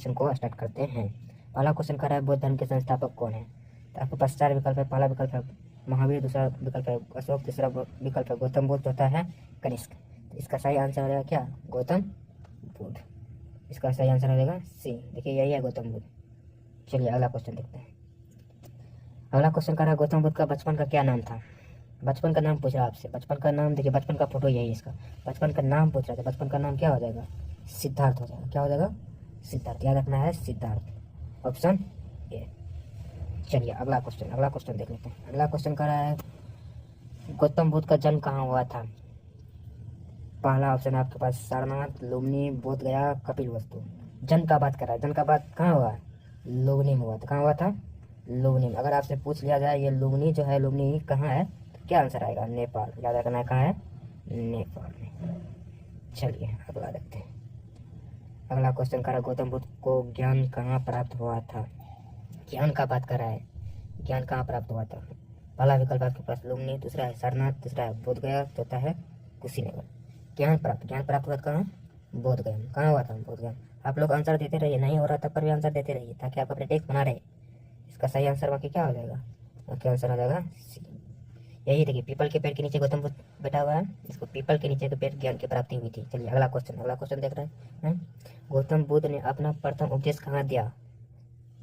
Question को start करते हैं। पहला क्वेश्चन कर रहा है बौद्ध धर्म के संस्थापक कौन है। तो आपके पास 4 विकल्प है। पहला विकल्प है महावीर, दूसरा विकल्प है अशोक, तीसरा विकल्प है गौतम बुद्ध, चौथा है कनिष्क। तो इसका सही आंसर हो जाएगा क्या, गौतम बुद्ध। इसका सही आंसर हो जाएगा सी। देखिए यही है गौतम बुद्ध। चलिए अगला क्वेश्चन देखते हैं। अगला क्वेश्चन कर रहा है गौतम बुद्ध का बचपन का क्या नाम था। बचपन का नाम पूछ रहा है आपसे। बचपन का नाम देखिए, बचपन का फोटो यही है इसका। बचपन का नाम पूछ रहा था। बचपन का नाम क्या हो जाएगा, सिद्धार्थ हो जाएगा। क्या हो जाएगा, सिद्धार्थ। याद रखना है सिद्धार्थ, ऑप्शन ए। चलिए अगला क्वेश्चन देख लेते हैं। अगला क्वेश्चन कर रहा है गौतम बुद्ध का जन्म कहाँ हुआ था। पहला ऑप्शन है आपके पास सारनाथ, लुम्बिनी, बोध गया, कपिल वस्तु। जन्म का बात कर रहा है। जन्म का बात कहाँ हुआ, लुम्बिनी में हुआ था। कहाँ हुआ था, लुम्बिनी में। अगर आपसे पूछ लिया जाए ये लुम्बिनी जो है, लुम्बिनी कहाँ है, तो क्या आंसर आएगा, नेपाल। याद रखना है कहाँ है, नेपाल में। चलिए अगला देखते हैं। अगला क्वेश्चन कर रहा है गौतम बुद्ध को ज्ञान कहाँ प्राप्त हुआ था। ज्ञान का बात कर रहा है, ज्ञान कहाँ प्राप्त हुआ था। पहला विकल्प आपके पास लुम्बिनी, दूसरा है सारनाथ, तीसरा है बोध गया, चौथा है कुशीनगर। ज्ञान प्राप्त हुआ कहाँ, बोध गया। कहाँ हुआ था, बोध गया। आप लोग आंसर देते रहिए, नहीं हो रहा तब पर भी आंसर देते रहिए ताकि आप अपने टेक्स्ट बना रहे। इसका सही आंसर बाकी क्या हो जाएगा, बाकी आंसर हो जाएगा सी। यही देखिए पीपल के पेड़ के नीचे गौतम बुद्ध बैठा हुआ है। इसको पीपल के नीचे के पेड़ ज्ञान की प्राप्ति हुई थी। चलिए अगला क्वेश्चन देख रहे हैं। गौतम बुद्ध ने अपना प्रथम उपदेश कहाँ दिया।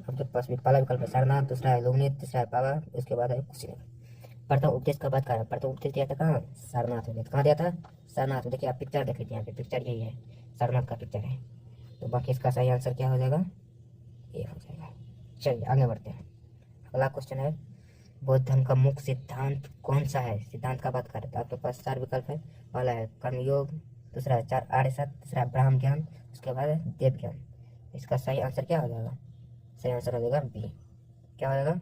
आपके पास भी पहला विकल्प है सारनाथ, दूसरा है लुम्बिनी, तीसरा है पावा, उसके बाद है कुशीनगर। प्रथम उपदेश का बात कर रहा है। प्रथम उपदेश दिया था कहाँ, सारनाथ में। कहाँ दिया था, सारनाथ में। देखिए आप पिक्चर देख लीजिए, यहाँ पे पिक्चर यही है, सारनाथ का पिक्चर है। तो बाकी इसका सही आंसर क्या हो जाएगा, ये हो जाएगा। चलिए आगे बढ़ते हैं। अगला क्वेश्चन है बौद्ध धर्म का मुख्य सिद्धांत कौन सा है। सिद्धांत का बात करें तो आपके पास 4 विकल्प है। पहला है कर्मयोग, दूसरा है 4 आर्य सत्य, तीसरा है ब्रह्म ज्ञान, उसके बाद है देव ज्ञान। इसका सही आंसर क्या हो जाएगा, सही आंसर हो जाएगा बी। क्या हो जाएगा,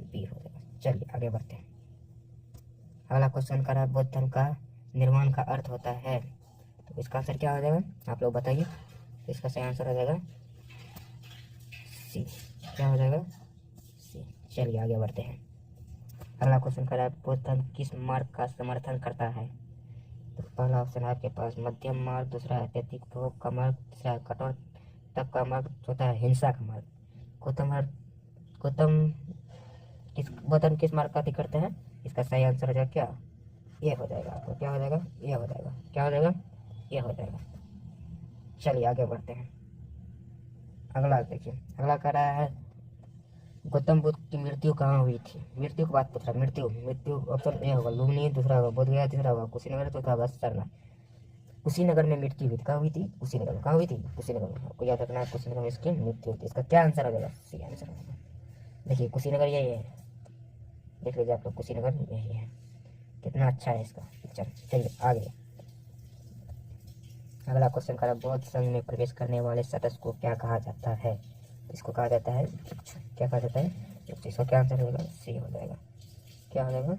बी हो जाएगा। चलिए आगे बढ़ते हैं। अगला क्वेश्चन कर रहा है बौद्ध धर्म का निर्माण का अर्थ होता है। तो इसका आंसर क्या हो जाएगा, आप लोग बताइए। तो इसका सही आंसर हो जाएगा सी। क्या हो जाएगा, सी। चलिए आगे बढ़ते हैं। अगला क्वेश्चन कर रहा है बौद्ध धर्म किस मार्ग का समर्थन करता है। तो पहला ऑप्शन है आपके पास मध्यम मार्ग, दूसरा है अत्यधिक भोग का मार्ग, तीसरा है कठोर तप का मार्ग, चौथा है हिंसा का मार्ग। गौतम बौद्ध धर्म किस मार्ग का अति करते हैं। इसका सही आंसर हो जाएगा क्या, ये हो जाएगा। तो क्या हो जाएगा, ये हो जाएगा। क्या हो जाएगा, ये हो जाएगा। चलिए आगे बढ़ते हैं। अगला देखिए, अगला कह रहा है गौतम बुद्ध की मृत्यु कहाँ हुई थी। मृत्यु की बात पूछ रहा है। मृत्यु ऑप्शन ए होगा लुम्बिनी, दूसरा होगा बोध गया, तीसरा होगा कुशीनगर, चौथा होगा सारनाथ। कुशीनगर में मृत्यु हुई थी। कहाँ हुई थी, कुशीनगर में। कहाँ हुई थी, कुशीनगर में। आपको याद रखना है कुशीनगर में इसकी मृत्यु हुई थी। इसका क्या आंसर हो जाएगा, सी आंसर हो जाएगा। देखिए कुशीनगर यही है, देख लीजिए आप लोग, कुशीनगर यही है। कितना अच्छा है इसका पिक्चर। चलिए आगे। अगला क्वेश्चन का बौद्ध संघ में प्रवेश करने वाले सदस्य को क्या कहा जाता है। इसको कहा जाता है भिक्षु। क्या कहा जाता है, भिक्षु। इसका क्या आंसर होगा, सी हो जाएगा। क्या हो जाएगा,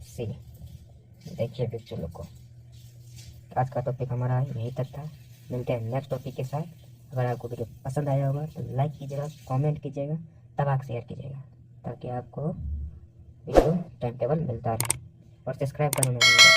सी। देखिए भिक्षु लोग को। आज का टॉपिक हमारा यही तक था। मिलते हैं नेक्स्ट टॉपिक के साथ। अगर आपको वीडियो पसंद आया होगा तो लाइक कीजिएगा, कमेंट कीजिएगा, तब शेयर कीजिएगा ताकि आपको वीडियो टाइम टेबल मिलता रहे। और सब्सक्राइब करना नहीं भूलिएगा।